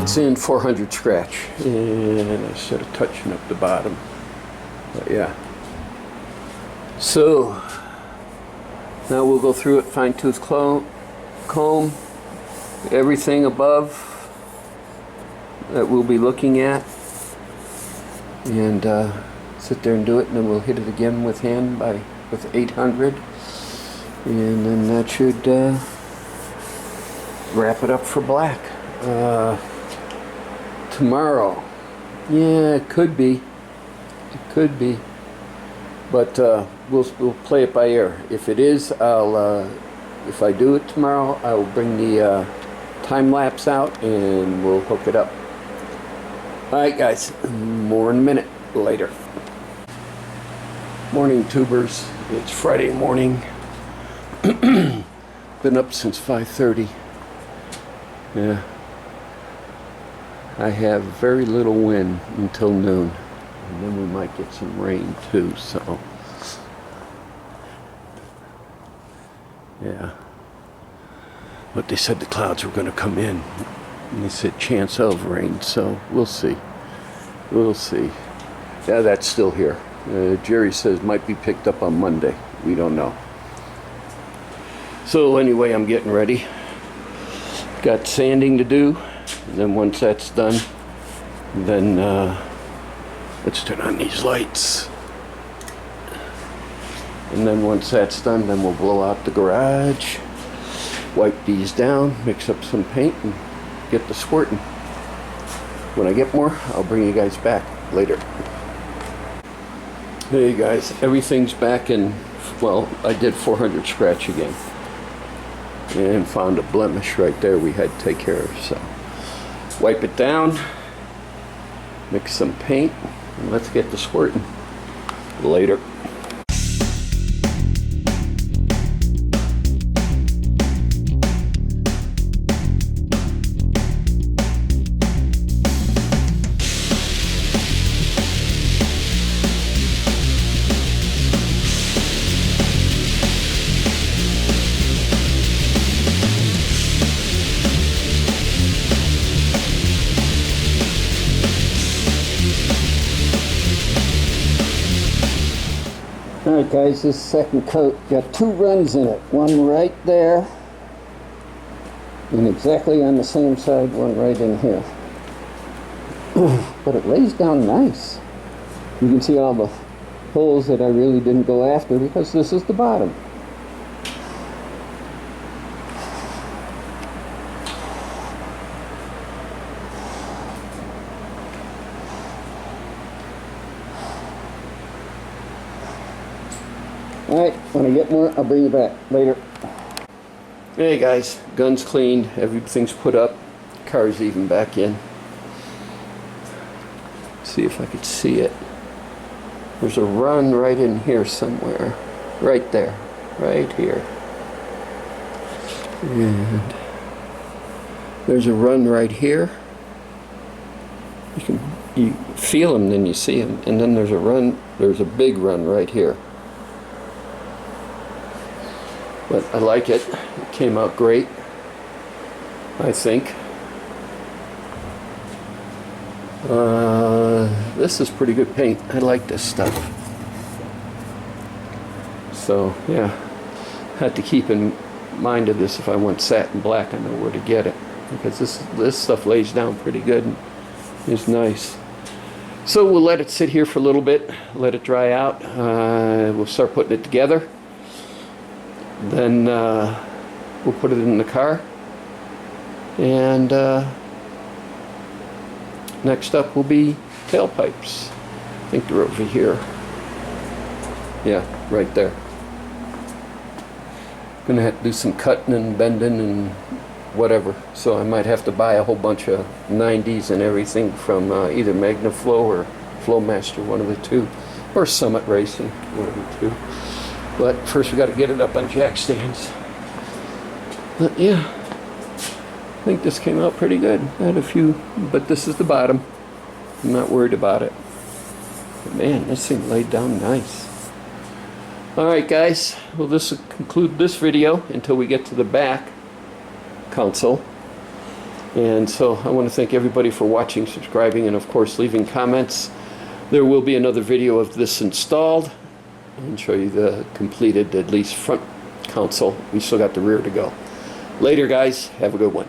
It's in 400 scratch, and instead of touching up the bottom, but yeah. So now we'll go through it, fine-tooth comb, everything above that we'll be looking at, and sit there and do it, and then we'll hit it again with hand with 800, and then that should wrap it up for black. Tomorrow, yeah, it could be, but we'll play it by ear. If it is, if I do it tomorrow, I'll bring the time lapse out and we'll hook it up. Alright guys, more in a minute. Later. Morning tubers. It's Friday morning. Been up since 5:30. Yeah. I have very little wind until noon. And then we might get some rain too, so. Yeah. But they said the clouds were going to come in. And they said chance of rain, so we'll see. We'll see. Yeah, that's still here. Jerry says might be picked up on Monday. We don't know. So anyway, I'm getting ready. Got sanding to do. And then once that's done, then let's turn on these lights. And then once that's done, then we'll blow out the garage, wipe these down, mix up some paint, and get the squirting. When I get more, I'll bring you guys back later. Hey guys, everything's back in, well, I did 400 scratch again. And found a blemish right there we had to take care of, so. Wipe it down, mix some paint, and let's get the squirting. Later. Alright guys, this second coat got 2 runs in it. One right there, and exactly on the same side, one right in here. But it lays down nice. You can see all the holes that I really didn't go after because this is the bottom. Alright, when I get more, I'll bring you back later. Hey guys, gun's cleaned, everything's put up, car's even back in. See if I could see it. There's a run right in here somewhere. Right there. Right here. And there's a run right here. You feel them, then you see them. And then there's a big run right here. But I like it. It came out great, I think. This is pretty good paint. I like this stuff. So, yeah. Had to keep in mind of this if I want satin black, I know where to get it. Because this stuff lays down pretty good and is nice. So we'll let it sit here for a little bit, let it dry out. We'll start putting it together. Then we'll put it in the car, and next up will be tailpipes. I think they're over here. Yeah, right there. Gonna have to do some cutting and bending and whatever, so I might have to buy a whole bunch of 90s and everything from either MagnaFlow or Flowmaster, one of the two, or Summit Racing, one of the two. But first we got to get it up on jack stands. But yeah, I think this came out pretty good. I had a few, but this is the bottom. I'm not worried about it. But man, this thing laid down nice. Alright guys, well this will conclude this video until we get to the back console. And so I want to thank everybody for watching, subscribing, and of course leaving comments. There will be another video of this installed and show you the completed, at least front console. We still got the rear to go. Later, guys. Have a good one.